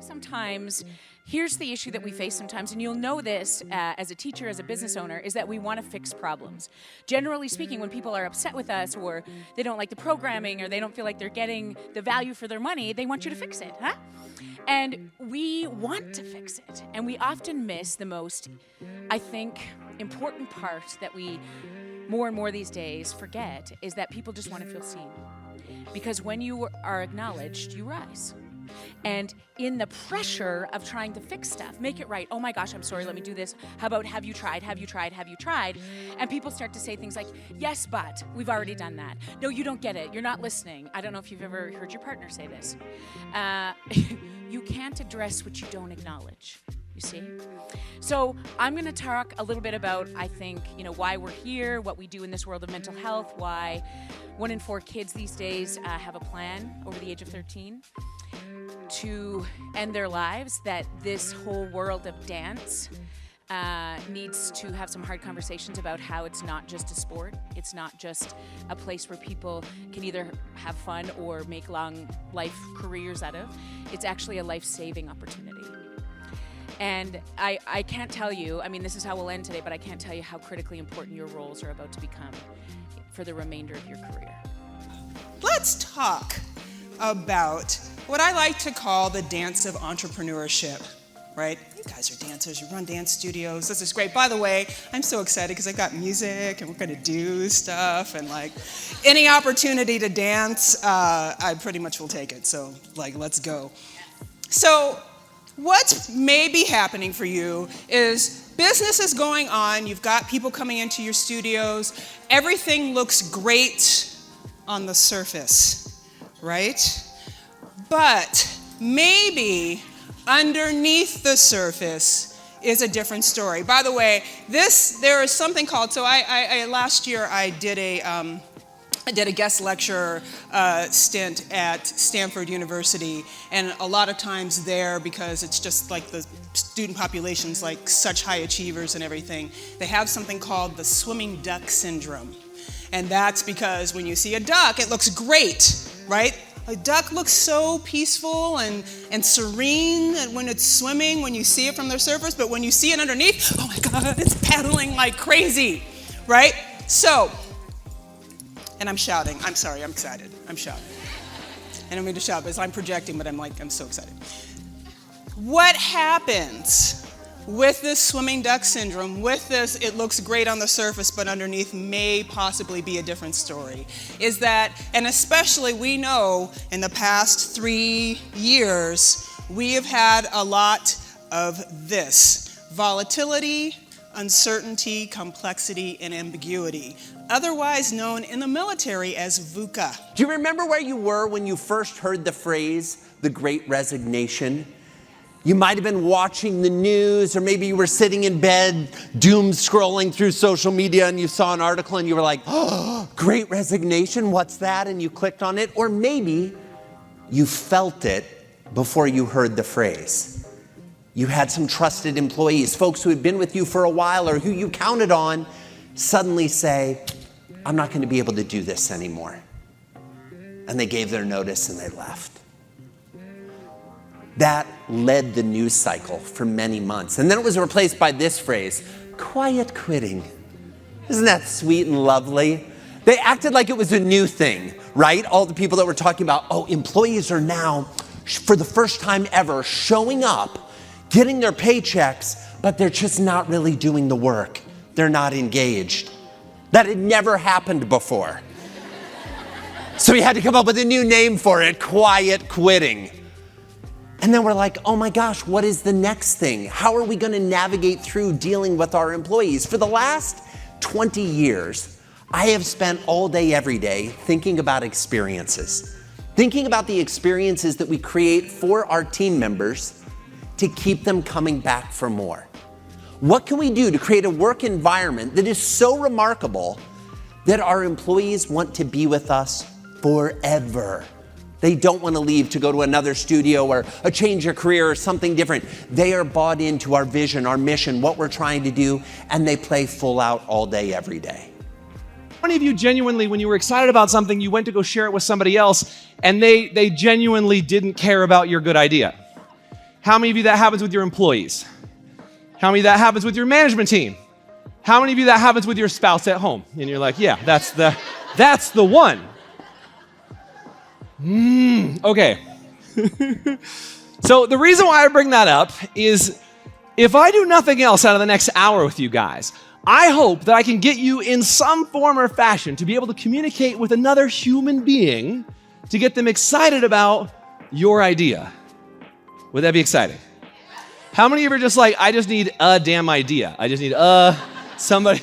sometimes, here's the issue that we face sometimes, and you'll know this as a teacher, as a business owner, is that we want to fix problems. Generally speaking, when people are upset with us, or they don't like the programming, or they don't feel like they're getting the value for their money, they want you to fix it, huh? And we want to fix it, and we often miss the most, I think, important part that we more and more these days forget, is that people just want to feel seen. Because when you are acknowledged, you rise. And in the pressure of trying to fix stuff, make it right, oh my gosh, I'm sorry, let me do this. How about have you tried, have you tried, have you tried? And people start to say things like, yes, but we've already done that. No, you don't get it, you're not listening. I don't know if you've ever heard your partner say this. You can't address what you don't acknowledge. You see? So I'm going to talk a little bit about, I think, why we're here, what we do in this world of mental health, why 1 in 4 kids these days have a plan over the age of 13 to end their lives, that this whole world of dance needs to have some hard conversations about how it's not just a sport. It's not just a place where people can either have fun or make long life careers out of. It's actually a life-saving opportunity. And I can't tell you, this is how we'll end today, but I can't tell you how critically important your roles are about to become for the remainder of your career. Let's talk about what I like to call the dance of entrepreneurship, right? You guys are dancers, you run dance studios, this is great. By the way, I'm so excited because I've got music and we're gonna do stuff, and any opportunity to dance, I pretty much will take it, so let's go. So, what may be happening for you is business is going on, you've got people coming into your studios, everything looks great on the surface, right? But maybe underneath the surface is a different story. By the way, there is something called, so last year I did a guest lecture stint at Stanford University, and a lot of times there, because it's just the student population's such high achievers and everything, they have something called the swimming duck syndrome. And that's because when you see a duck, it looks great, right? A duck looks so peaceful and serene when it's swimming, when you see it from the surface, but when you see it underneath, oh my God, it's paddling like crazy, right? So, and I'm shouting. I'm sorry, I'm excited. I'm shouting. And I'm going to shout because I'm projecting, but I'm so excited. What happens with this swimming duck syndrome, with this, it looks great on the surface, but underneath may possibly be a different story, is that, and especially we know in the past 3 years, we have had a lot of this: volatility, uncertainty, complexity, and ambiguity, otherwise known in the military as VUCA. Do you remember where you were when you first heard the phrase, the Great Resignation? You might have been watching the news, or maybe you were sitting in bed, doom scrolling through social media, and you saw an article and you were like, oh, Great Resignation, what's that? And you clicked on it. Or maybe you felt it before you heard the phrase. You had some trusted employees, folks who had been with you for a while or who you counted on, suddenly say, I'm not going to be able to do this anymore. And they gave their notice and they left. That led the news cycle for many months. And then it was replaced by this phrase, quiet quitting. Isn't that sweet and lovely? They acted like it was a new thing, right? All the people that were talking about, employees are now, for the first time ever, showing up, getting their paychecks, but they're just not really doing the work. They're not engaged. That had never happened before. So we had to come up with a new name for it, quiet quitting. And then we're like, oh my gosh, what is the next thing? How are we going to navigate through dealing with our employees? For the last 20 years, I have spent all day, every day thinking about experiences. Thinking about the experiences that we create for our team members to keep them coming back for more. What can we do to create a work environment that is so remarkable that our employees want to be with us forever? They don't want to leave to go to another studio or a change of career or something different. They are bought into our vision, our mission, what we're trying to do, and they play full out all day, every day. How many of you genuinely, when you were excited about something, you went to go share it with somebody else, and they genuinely didn't care about your good idea? How many of you that happens with your employees? How many of that happens with your management team? How many of you that happens with your spouse at home? And you're like, yeah, that's the one. Okay. So the reason why I bring that up is if I do nothing else out of the next hour with you guys, I hope that I can get you in some form or fashion to be able to communicate with another human being to get them excited about your idea. Would that be exciting? How many of you are just like, I just need a damn idea. I just need somebody.